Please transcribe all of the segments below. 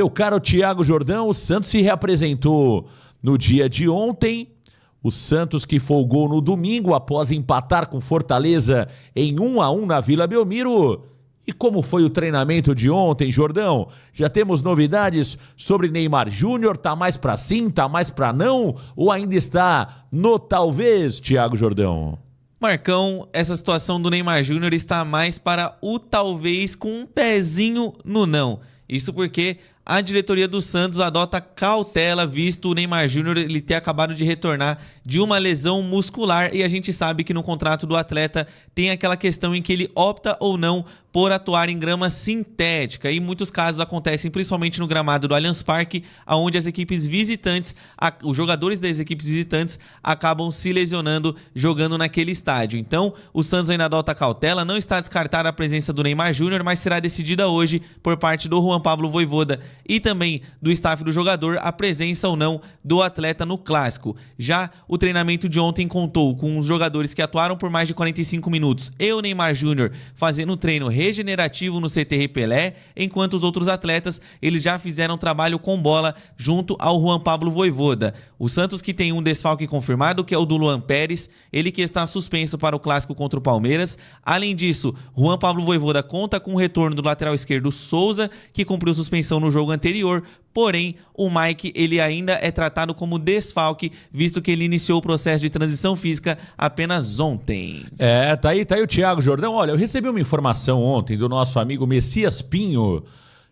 Meu caro Thiago Jordão, o Santos se reapresentou no dia de ontem. O Santos que folgou no domingo após empatar com Fortaleza em 1-1 na Vila Belmiro. E como foi o treinamento de ontem, Jordão? Já temos novidades sobre Neymar Júnior? Tá mais pra sim, tá mais pra não? Ou ainda está no talvez, Thiago Jordão? Marcão, essa situação do Neymar Júnior está mais para o talvez com um pezinho no não. Isso porque a diretoria do Santos adota cautela, visto o Neymar Júnior ele ter acabado de retornar de uma lesão muscular, e a gente sabe que no contrato do atleta tem aquela questão em que ele opta ou não por atuar em grama sintética, e muitos casos acontecem principalmente no gramado do Allianz Parque, onde as equipes visitantes, os jogadores das equipes visitantes acabam se lesionando jogando naquele estádio. Então o Santos ainda adota cautela, não está descartada a presença do Neymar Júnior, mas será decidida hoje por parte do Juan Pablo Vojvoda e também do staff do jogador a presença ou não do atleta no clássico. Já o treinamento de ontem contou com os jogadores que atuaram por mais de 45 minutos e o Neymar Júnior fazendo um treino regenerativo no CT Pelé, enquanto os outros atletas eles já fizeram trabalho com bola junto ao Juan Pablo Vojvoda. O Santos que tem um desfalque confirmado, que é o do Luan Pérez, ele que está suspenso para o clássico contra o Palmeiras. Além disso, Juan Pablo Vojvoda conta com o retorno do lateral esquerdo Souza, que cumpriu suspensão no jogo anterior. Porém, o Mike ele ainda é tratado como desfalque, visto que ele iniciou o processo de transição física apenas ontem. Tá aí o Thiago Jordão. Olha, eu recebi uma informação ontem do nosso amigo Messias Pinho,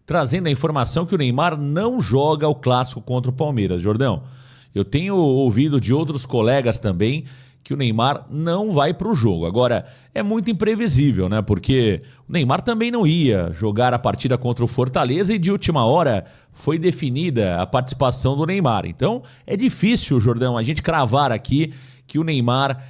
trazendo a informação que o Neymar não joga o clássico contra o Palmeiras. Jordão, eu tenho ouvido de outros colegas também que o Neymar não vai para o jogo. Agora, é muito imprevisível, né? Porque o Neymar também não ia jogar a partida contra o Fortaleza e de última hora foi definida a participação do Neymar. Então, é difícil, Jordão, a gente cravar aqui que o Neymar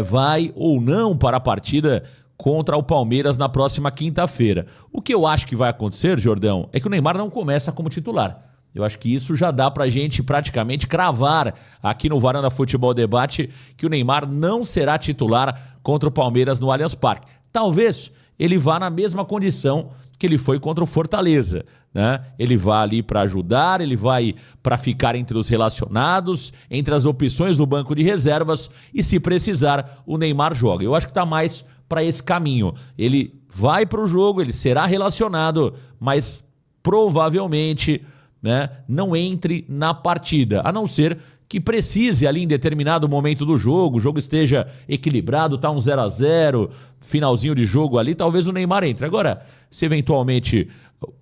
vai ou não para a partida contra o Palmeiras na próxima quinta-feira. O que eu acho que vai acontecer, Jordão, é que o Neymar não começa como titular. Eu acho que isso já dá pra gente praticamente cravar aqui no Varanda Futebol Debate que o Neymar não será titular contra o Palmeiras no Allianz Parque. Talvez ele vá na mesma condição que ele foi contra o Fortaleza, né? Ele vai ali para ajudar, ele vai para ficar entre os relacionados, entre as opções do banco de reservas, e se precisar, o Neymar joga. Eu acho que tá mais para esse caminho. Ele vai para o jogo, ele será relacionado, mas provavelmente, né, não entre na partida, a não ser que precise ali em determinado momento do jogo, o jogo esteja equilibrado, tá um 0-0, finalzinho de jogo ali, talvez o Neymar entre. Agora, se eventualmente,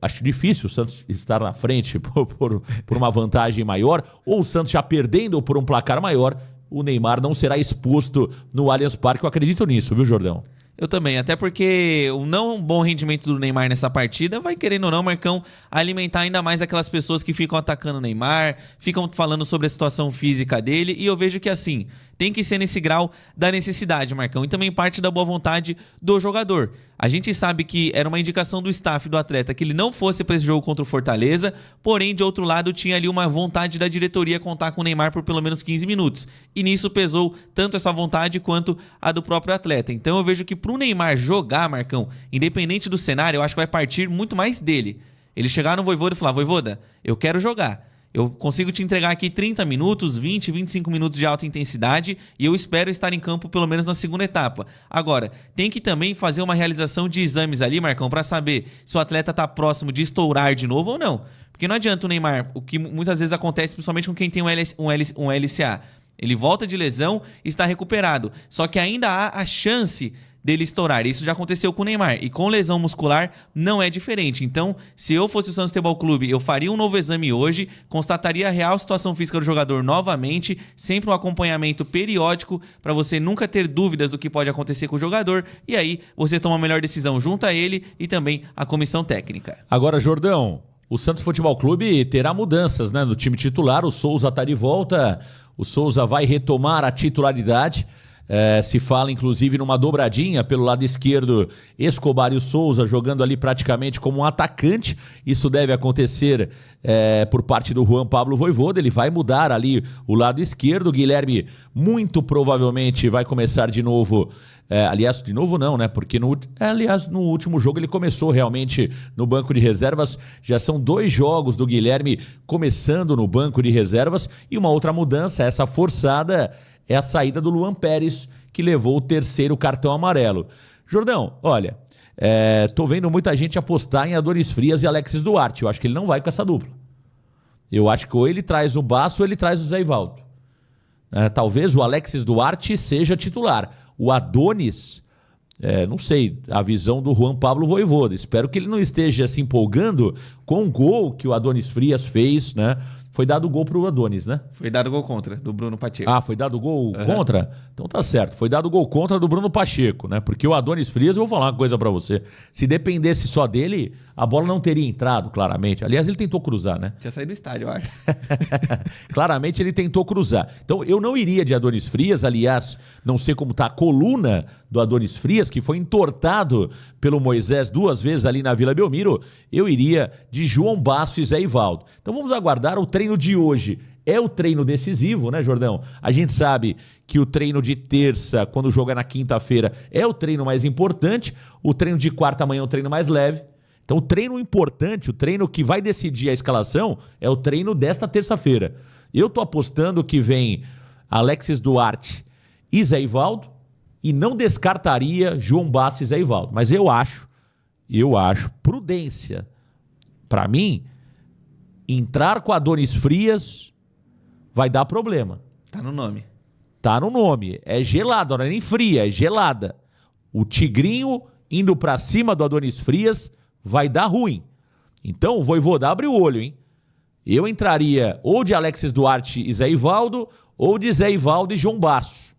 acho difícil o Santos estar na frente por uma vantagem maior, ou o Santos já perdendo por um placar maior, o Neymar não será exposto no Allianz Parque. Eu acredito nisso, viu, Jordão? Eu também, até porque o não bom rendimento do Neymar nessa partida vai, querendo ou não, Marcão, alimentar ainda mais aquelas pessoas que ficam atacando o Neymar, ficam falando sobre a situação física dele, e eu vejo que assim, tem que ser nesse grau da necessidade, Marcão, e também parte da boa vontade do jogador. A gente sabe que era uma indicação do staff do atleta que ele não fosse para esse jogo contra o Fortaleza, porém, de outro lado, tinha ali uma vontade da diretoria contar com o Neymar por pelo menos 15 minutos. E nisso pesou tanto essa vontade quanto a do próprio atleta. Então eu vejo que pro Neymar jogar, Marcão, independente do cenário, eu acho que vai partir muito mais dele. Ele chegar no Vojvoda e falar: Vojvoda, eu quero jogar. Eu consigo te entregar aqui 30 minutos, 20, 25 minutos de alta intensidade e eu espero estar em campo pelo menos na segunda etapa. Agora, tem que também fazer uma realização de exames ali, Marcão, para saber se o atleta está próximo de estourar de novo ou não. Porque não adianta o Neymar, o que muitas vezes acontece, principalmente com quem tem um LCA. Ele volta de lesão e está recuperado. Só que ainda há a chance dele estourar. Isso já aconteceu com o Neymar. E com lesão muscular não é diferente. Então, se eu fosse o Santos Futebol Clube, eu faria um novo exame hoje, constataria a real situação física do jogador novamente, sempre um acompanhamento periódico para você nunca ter dúvidas do que pode acontecer com o jogador, e aí você toma a melhor decisão junto a ele e também a comissão técnica. Agora, Jordão, o Santos Futebol Clube terá mudanças, né, no time titular. O Souza está de volta, o Souza vai retomar a titularidade. Se fala, inclusive, numa dobradinha pelo lado esquerdo, Escobar e o Souza jogando ali praticamente como um atacante. Isso deve acontecer por parte do Juan Pablo Vojvoda. Ele vai mudar ali o lado esquerdo. O Guilherme, muito provavelmente, vai começar de novo. Aliás, de novo não, né? Porque no último jogo ele começou realmente no banco de reservas. Já são 2 jogos do Guilherme começando no banco de reservas. E uma outra mudança, essa forçada, é a saída do Luan Pérez, que levou o 3º cartão amarelo. Jordão, olha, tô vendo muita gente apostar em Adonis Frias e Alexis Duarte. Eu acho que ele não vai com essa dupla. Eu acho que ou ele traz o Basso ou ele traz o Zé Ivaldo. Talvez o Alexis Duarte seja titular. O Adonis, não sei, a visão do Juan Pablo Vojvoda. Espero que ele não esteja se empolgando com o gol que o Adonis Frias fez, né? Foi dado o gol pro Adonis, né? Foi dado o gol contra, do Bruno Pacheco. Foi dado o gol contra? Então tá certo. Foi dado o gol contra do Bruno Pacheco, né? Porque o Adonis Frias, eu vou falar uma coisa pra você. Se dependesse só dele, a bola não teria entrado, claramente. Aliás, ele tentou cruzar, né? Tinha saído do estádio, eu acho. Claramente ele tentou cruzar. Então eu não iria de Adonis Frias. Aliás, não sei como tá a coluna do Adonis Frias, que foi entortado pelo Moisés 2 vezes ali na Vila Belmiro. Eu iria de João Basso e Zé Ivaldo. Então vamos aguardar o treino de hoje. É o treino decisivo, né, Jordão? A gente sabe que o treino de terça, quando joga na quinta-feira, é o treino mais importante. O treino de quarta amanhã é o treino mais leve. Então o treino importante, o treino que vai decidir a escalação, é o treino desta terça-feira. Eu tô apostando que vem Alexis Duarte e Zé Ivaldo, e não descartaria João Basso e Zé Ivaldo. Mas eu acho, prudência. Para mim, entrar com Adonis Frias vai dar problema. Tá no nome. Tá no nome. É gelada, não é nem fria, é gelada. O Tigrinho indo pra cima do Adonis Frias vai dar ruim. Então o Vojvoda abre o olho, hein? Eu entraria ou de Alexis Duarte e Zé Ivaldo, ou de Zé Ivaldo e João Basso.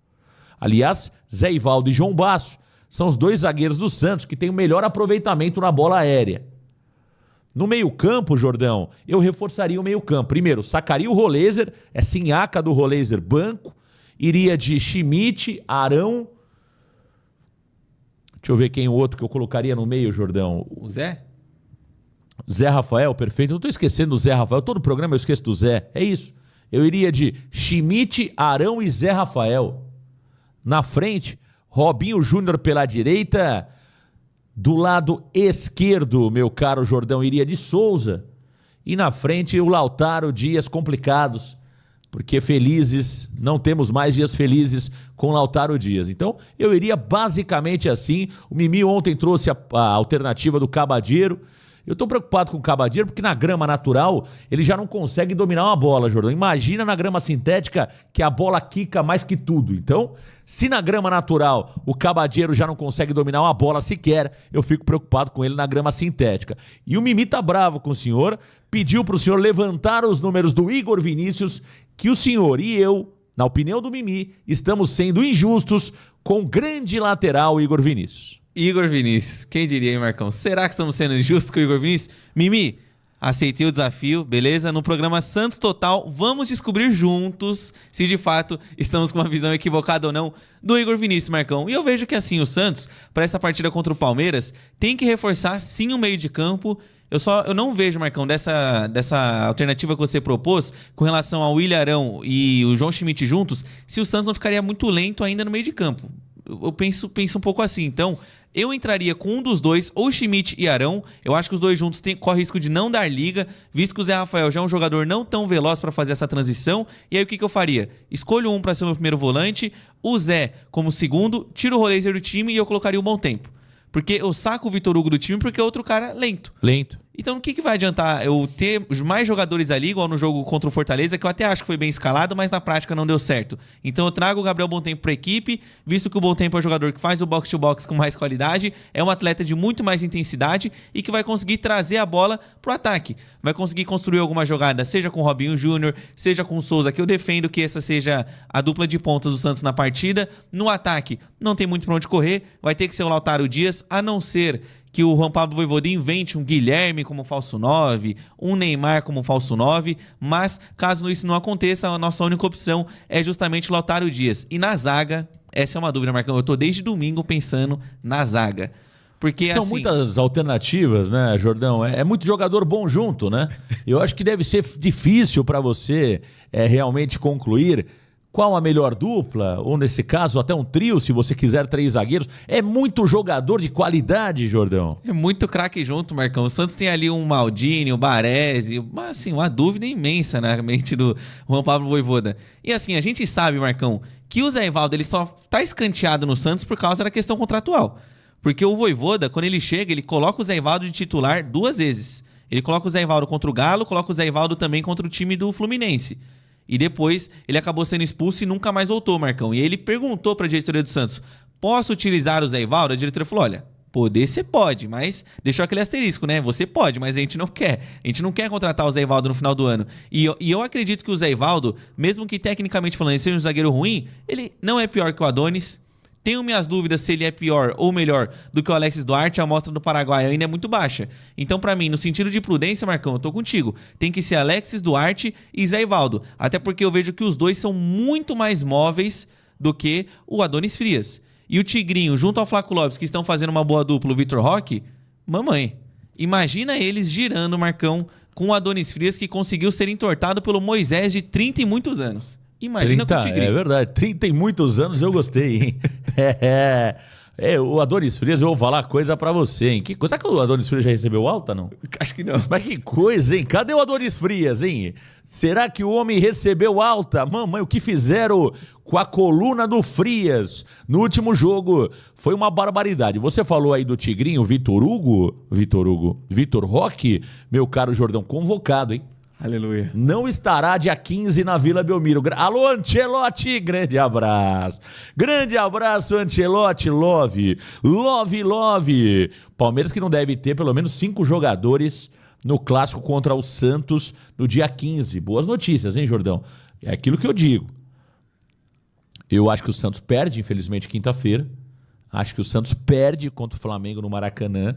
Aliás, Zé Ivaldo e João Basso são os 2 zagueiros do Santos que têm o melhor aproveitamento na bola aérea. No meio-campo, Jordão, eu reforçaria o meio-campo. Primeiro, sacaria o Roleiser, Sinhaca do Roleiser, banco. Iria de Schmidt, Arão. Deixa eu ver quem o outro que eu colocaria no meio, Jordão. O Zé? Zé Rafael, perfeito. Eu tô esquecendo do Zé Rafael. Todo programa eu esqueço do Zé. É isso. Eu iria de Schmidt, Arão e Zé Rafael. Na frente, Robinho Júnior pela direita. Do lado esquerdo, meu caro Jordão, iria de Souza. E na frente, o Lautaro, dias complicados. Porque felizes, não temos mais dias felizes com Lautaro Dias. Então, eu iria basicamente assim. O Mimi ontem trouxe a alternativa do Cabadeiro. Eu estou preocupado com o Cabadeiro porque na grama natural ele já não consegue dominar uma bola, Jordão. Imagina na grama sintética que a bola quica mais que tudo. Então, se na grama natural o Cabadeiro já não consegue dominar uma bola sequer, eu fico preocupado com ele na grama sintética. E o Mimi tá bravo com o senhor, pediu para o senhor levantar os números do Igor Vinícius, que o senhor e eu, na opinião do Mimi, estamos sendo injustos com o grande lateral Igor Vinícius. Igor Vinícius, quem diria, hein, Marcão? Será que estamos sendo injustos com o Igor Vinícius? Mimi, aceitei o desafio, beleza? No programa Santos Total, vamos descobrir juntos se de fato estamos com uma visão equivocada ou não do Igor Vinícius, Marcão. E eu vejo que assim, o Santos, para essa partida contra o Palmeiras, tem que reforçar sim o meio de campo. Eu não vejo, Marcão, dessa alternativa que você propôs com relação ao William Arão e o João Schmidt juntos, se o Santos não ficaria muito lento ainda no meio de campo. Eu penso um pouco assim. Então, eu entraria com um dos dois, ou Schmidt e Arão. Eu acho que os dois juntos correm risco de não dar liga, visto que o Zé Rafael já é um jogador não tão veloz para fazer essa transição. E aí o que eu faria? Escolho um para ser o meu primeiro volante, o Zé como segundo, tiro o Roleiser do time e eu colocaria o Bom Tempo. Porque eu saco o Vitor Hugo do time porque é outro cara lento. Então, o que vai adiantar eu ter mais jogadores ali, igual no jogo contra o Fortaleza, que eu até acho que foi bem escalado, mas na prática não deu certo. Então, eu trago o Gabriel Bom Tempo para a equipe, visto que o Bom Tempo é um jogador que faz o box-to-box com mais qualidade, é um atleta de muito mais intensidade e que vai conseguir trazer a bola pro ataque. Vai conseguir construir alguma jogada, seja com o Robinho Júnior, seja com o Souza, que eu defendo que essa seja a dupla de pontas do Santos na partida. No ataque, não tem muito para onde correr, vai ter que ser o Lautaro Dias, a não ser que o Juan Pablo Vojvoda invente um Guilherme como falso 9, um Neymar como falso 9, mas caso isso não aconteça, a nossa única opção é justamente o Lautaro Dias. E na zaga, essa é uma dúvida, Marcão. Eu tô desde domingo pensando na zaga. Porque, São assim, muitas alternativas, né, Jordão? É muito jogador bom junto, né? Eu acho que deve ser difícil para você realmente concluir qual a melhor dupla, ou nesse caso até um trio, se você quiser 3 zagueiros. É muito jogador de qualidade, Jordão. é muito craque junto, Marcão. O Santos tem ali um Maldini, o Baresi, assim, uma dúvida imensa na mente do Juan Pablo Vojvoda. E assim, a gente sabe, Marcão, que o Zé Ivaldo ele só tá escanteado no Santos por causa da questão contratual. Porque o Vojvoda, quando ele chega, ele coloca o Zé Ivaldo de titular 2 vezes. Ele coloca o Zé Ivaldo contra o Galo, coloca o Zé Ivaldo também contra o time do Fluminense. E depois ele acabou sendo expulso e nunca mais voltou, Marcão. E ele perguntou para a diretoria do Santos: posso utilizar o Zé Ivaldo? A diretoria falou: olha, poder você pode, mas deixou aquele asterisco, né? Você pode, mas a gente não quer. A gente não quer contratar o Zé Ivaldo no final do ano. E eu acredito que o Zé Ivaldo, mesmo que tecnicamente falando ele seja um zagueiro ruim, ele não é pior que o Adonis. Tenho minhas dúvidas se ele é pior ou melhor do que o Alexis Duarte. A amostra do Paraguai ainda é muito baixa. Então, pra mim, no sentido de prudência, Marcão, eu tô contigo. Tem que ser Alexis Duarte e Zé Ivaldo. Até porque eu vejo que os dois são muito mais móveis do que o Adonis Frias. E o Tigrinho, junto ao Flaco Lopes, que estão fazendo uma boa dupla, o Vitor Roque, mamãe. Imagina eles girando, Marcão, com o Adonis Frias, que conseguiu ser entortado pelo Moisés de 30 e muitos anos. Imagina 30, com o Tigrinho. É verdade, 30 e muitos anos eu gostei, hein? O Adonis Frias, eu vou falar coisa pra você, hein? Será que o Adonis Frias já recebeu alta, não? Acho que não. Mas que coisa, hein? Cadê o Adonis Frias, hein? Será que o homem recebeu alta? Mamãe, o que fizeram com a coluna do Frias no último jogo foi uma barbaridade. Você falou aí do Tigrinho, Vitor Roque, meu caro Jordão, convocado, hein? Aleluia. Não estará dia 15 na Vila Belmiro. Alô, Ancelotti, grande abraço. Grande abraço, Ancelotti, love. Palmeiras que não deve ter pelo menos 5 jogadores no clássico contra o Santos no dia 15. Boas notícias, hein, Jordão? É aquilo que eu digo. Eu acho que o Santos perde, infelizmente, quinta-feira. Acho que o Santos perde contra o Flamengo no Maracanã.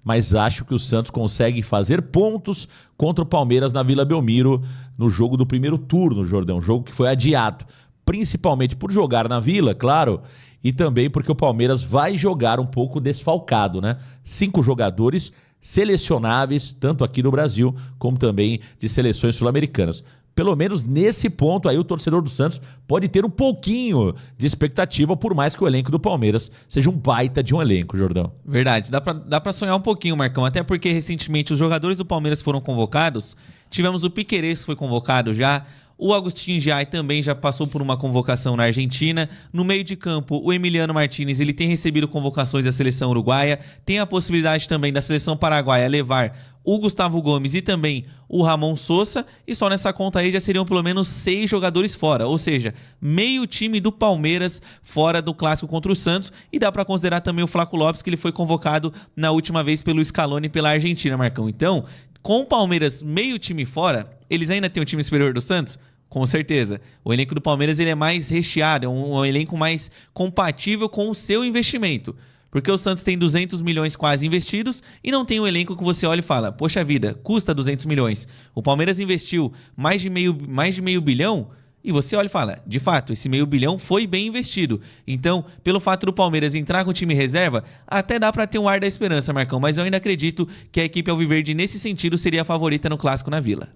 Mas acho que o Santos consegue fazer pontos contra o Palmeiras na Vila Belmiro no jogo do primeiro turno, Jordão. Jogo que foi adiado, principalmente por jogar na Vila, claro, e também porque o Palmeiras vai jogar um pouco desfalcado, né? 5 jogadores selecionáveis, tanto aqui no Brasil, como também de seleções sul-americanas. Pelo menos nesse ponto aí o torcedor do Santos pode ter um pouquinho de expectativa, por mais que o elenco do Palmeiras seja um baita de um elenco, Jordão. Verdade, dá pra sonhar um pouquinho, Marcão, até porque recentemente os jogadores do Palmeiras foram convocados. Tivemos o Piquerez que foi convocado já, o Agustín Giai também já passou por uma convocação na Argentina. No meio de campo, o Emiliano Martínez ele tem recebido convocações da seleção uruguaia. Tem a possibilidade também da seleção paraguaia levar o Gustavo Gomes e também o Ramon Sosa. E só nessa conta aí já seriam pelo menos 6 jogadores fora. Ou seja, meio time do Palmeiras fora do clássico contra o Santos. E dá para considerar também o Flaco Lopes, que ele foi convocado na última vez pelo Scaloni pela Argentina, Marcão. Então, com o Palmeiras meio time fora, eles ainda têm um time superior do Santos? Com certeza. O elenco do Palmeiras ele é mais recheado, é um elenco mais compatível com o seu investimento. Porque o Santos tem 200 milhões quase investidos e não tem um elenco que você olha e fala: poxa vida, custa 200 milhões. O Palmeiras investiu mais de meio bilhão e você olha e fala: de fato, esse meio bilhão foi bem investido. Então, pelo fato do Palmeiras entrar com o time reserva, até dá pra ter um ar da esperança, Marcão. Mas eu ainda acredito que a equipe alviverde, nesse sentido, seria a favorita no Clássico na Vila.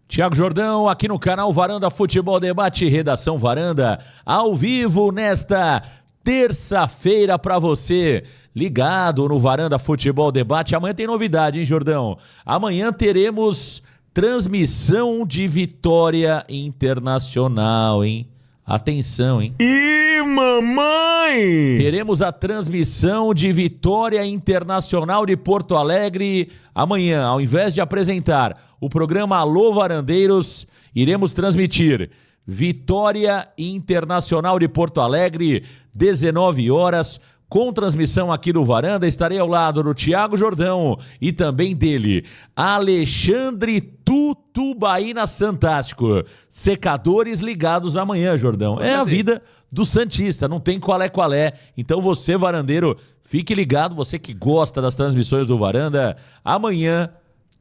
Tiago Jordão, aqui no canal Varanda Futebol Debate, Redação Varanda, ao vivo nesta terça-feira para você, ligado no Varanda Futebol Debate. Amanhã tem novidade, hein, Jordão? Amanhã teremos transmissão de Vitória Internacional, hein? Atenção, hein? Ih, mamãe! Teremos a transmissão de Vitória Internacional de Porto Alegre amanhã. Ao invés de apresentar o programa Alô Varandeiros, iremos transmitir Vitória Internacional de Porto Alegre, 19 horas, com transmissão aqui do Varanda. Estarei ao lado do Tiago Jordão e também dele, Alexandre Tutubaína Santástico. Secadores ligados amanhã, Jordão. É a vida do Santista, não tem qual é. Então você, varandeiro, fique ligado, você que gosta das transmissões do Varanda. Amanhã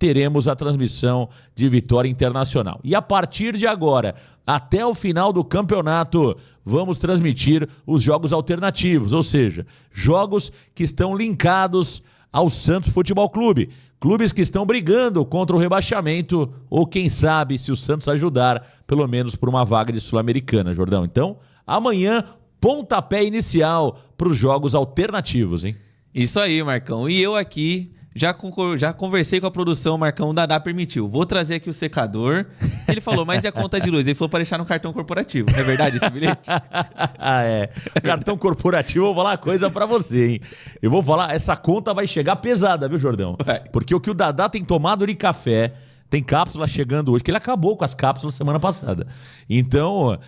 teremos a transmissão de Vitória Internacional. E a partir de agora, até o final do campeonato, vamos transmitir os jogos alternativos, ou seja, jogos que estão linkados ao Santos Futebol Clube. Clubes que estão brigando contra o rebaixamento ou, quem sabe, se o Santos ajudar, pelo menos por uma vaga de Sul-Americana, Jordão. Então, amanhã, pontapé inicial para os jogos alternativos, hein? Isso aí, Marcão. E eu aqui já conversei com a produção, Marcão, o Dadá permitiu. Vou trazer aqui o secador. Ele falou, mas e a conta de luz? Ele falou para deixar no cartão corporativo. É verdade esse bilhete? É. Cartão corporativo, eu vou falar uma coisa para você, hein? Eu vou falar, essa conta vai chegar pesada, viu, Jordão? Porque o que o Dadá tem tomado de café... Tem cápsula chegando hoje, que ele acabou com as cápsulas semana passada. Então,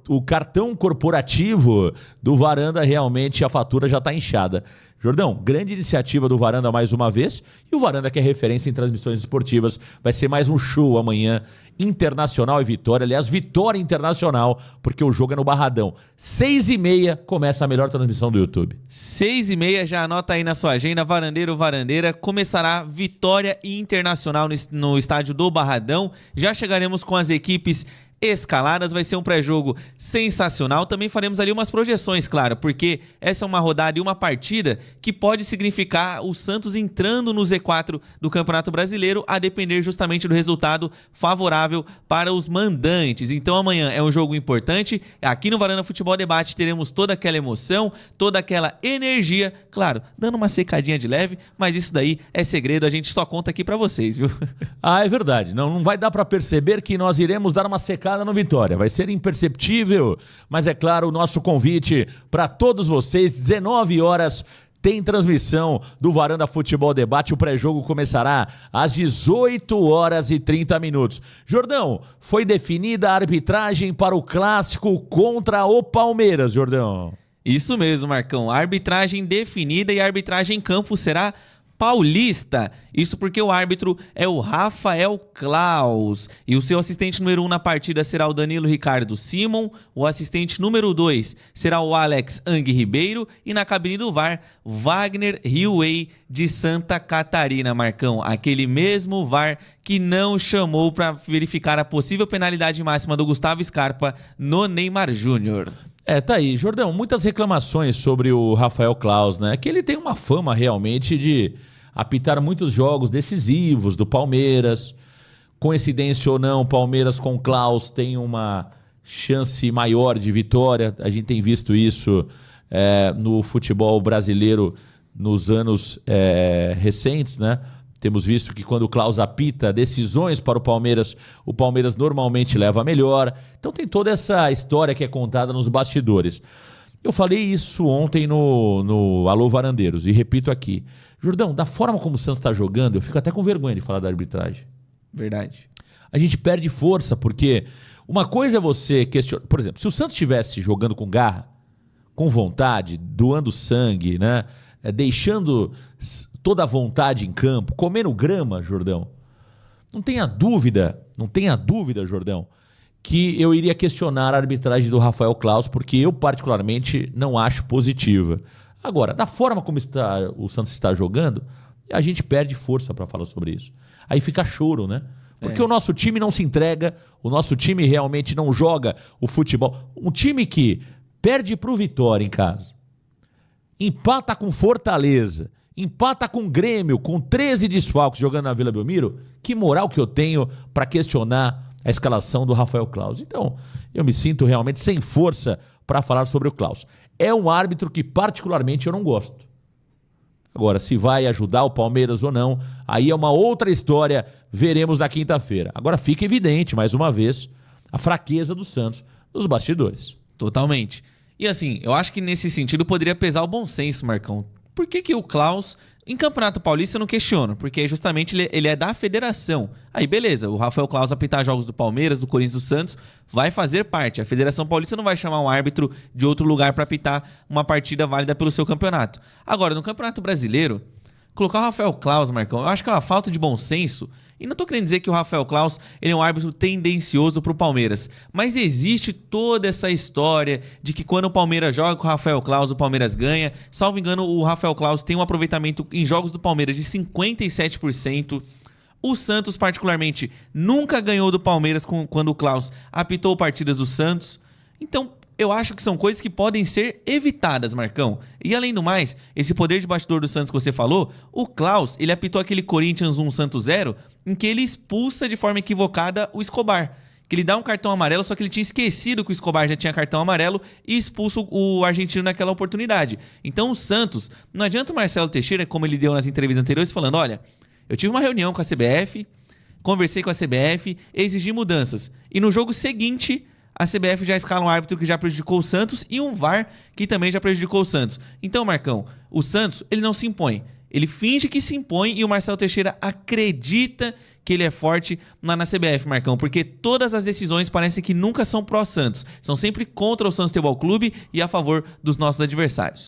o cartão corporativo do Varanda, realmente a fatura já está inchada. Jordão, grande iniciativa do Varanda mais uma vez. E o Varanda, que é referência em transmissões esportivas, vai ser mais um show amanhã. Internacional e Vitória. Aliás, Vitória Internacional, porque o jogo é no Barradão. 6h30 começa a melhor transmissão do YouTube. 6h30, já anota aí na sua agenda, varandeiro, varandeira. Começará Vitória Internacional no estádio do Barradão. Já chegaremos com as equipes escaladas, vai ser um pré-jogo sensacional. Também faremos ali umas projeções, claro, porque essa é uma rodada e uma partida que pode significar o Santos entrando no Z4 do Campeonato Brasileiro, a depender justamente do resultado favorável para os mandantes. Então amanhã é um jogo importante. Aqui no Varanda Futebol Debate teremos toda aquela emoção, toda aquela energia, claro, dando uma secadinha de leve, mas isso daí é segredo, a gente só conta aqui para vocês, viu? Ah, é verdade. Não vai dar para perceber que nós iremos dar uma secada no Vitória. Vai ser imperceptível, mas é claro, o nosso convite para todos vocês, 19 horas, tem transmissão do Varanda Futebol Debate. O pré-jogo começará às 18h30. Jordão, foi definida a arbitragem para o clássico contra o Palmeiras, Jordão. Isso mesmo, Marcão. A arbitragem definida e a arbitragem em campo será paulista. Isso porque o árbitro é o Rafael Klaus. E o seu assistente número 1 na partida será o Danilo Ricardo Simon. O assistente número 2 será o Alex Ang Ribeiro. E na cabine do VAR, Wagner Hillway de Santa Catarina, Marcão. Aquele mesmo VAR que não chamou para verificar a possível penalidade máxima do Gustavo Scarpa no Neymar Júnior. Tá aí, Jordão, muitas reclamações sobre o Rafael Klaus, né? Que ele tem uma fama realmente de apitar muitos jogos decisivos do Palmeiras. Coincidência ou não, o Palmeiras com o Klaus tem uma chance maior de vitória. A gente tem visto isso no futebol brasileiro nos anos recentes, né? Temos visto que quando o Klaus apita decisões para o Palmeiras normalmente leva a melhor. Então tem toda essa história que é contada nos bastidores. Eu falei isso ontem no Alô Varandeiros e repito aqui. Jordão, da forma como o Santos está jogando, eu fico até com vergonha de falar da arbitragem. Verdade. A gente perde força, porque uma coisa é você questionar... Por exemplo, se o Santos estivesse jogando com garra, com vontade, doando sangue, né? Deixando toda a vontade em campo, comendo grama, Jordão, não tenha dúvida, Jordão, que eu iria questionar a arbitragem do Rafael Klaus, porque eu particularmente não acho positiva. Agora, da forma como o Santos está jogando, a gente perde força para falar sobre isso. Aí fica choro, né? Porque o nosso time não se entrega, o nosso time realmente não joga o futebol. Um time que perde para o Vitória em casa, empata com Fortaleza, empata com Grêmio, com 13 desfalques jogando na Vila Belmiro, que moral que eu tenho para questionar a escalação do Rafael Klaus? Então, eu me sinto realmente sem força para falar sobre o Klaus. É um árbitro que particularmente eu não gosto. Agora, se vai ajudar o Palmeiras ou não, aí é uma outra história, veremos na quinta-feira. Agora fica evidente, mais uma vez, a fraqueza do Santos nos bastidores. Totalmente. E assim, eu acho que nesse sentido poderia pesar o bom senso, Marcão. Por que o Klaus, em Campeonato Paulista, eu não questiono? Porque justamente ele é da federação. Aí beleza, o Rafael Klaus apitar jogos do Palmeiras, do Corinthians, do Santos, vai fazer parte. A Federação Paulista não vai chamar um árbitro de outro lugar para apitar uma partida válida pelo seu campeonato. Agora, no Campeonato Brasileiro, colocar o Rafael Klaus, Marcão, eu acho que é uma falta de bom senso E não tô querendo dizer que o Rafael Claus ele é um árbitro tendencioso pro Palmeiras, mas existe toda essa história de que quando o Palmeiras joga com o Rafael Claus, o Palmeiras ganha. Salvo engano, o Rafael Claus tem um aproveitamento em jogos do Palmeiras de 57%. O Santos, particularmente, nunca ganhou do Palmeiras quando o Claus apitou partidas do Santos. Então, eu acho que são coisas que podem ser evitadas, Marcão. E além do mais, esse poder de bastidor do Santos que você falou, o Claus, ele apitou aquele Corinthians 1 Santos 0, em que ele expulsa de forma equivocada o Escobar. Que ele dá um cartão amarelo, só que ele tinha esquecido que o Escobar já tinha cartão amarelo e expulsa o argentino naquela oportunidade. Então o Santos, não adianta o Marcelo Teixeira, como ele deu nas entrevistas anteriores, falando, olha, eu tive uma reunião com a CBF, conversei com a CBF, exigi mudanças. E no jogo seguinte, a CBF já escala um árbitro que já prejudicou o Santos e um VAR que também já prejudicou o Santos. Então, Marcão, o Santos, ele não se impõe. Ele finge que se impõe e o Marcelo Teixeira acredita que ele é forte lá na CBF, Marcão, porque todas as decisões parecem que nunca são pró-Santos. São sempre contra o Santos Futebol Clube e a favor dos nossos adversários.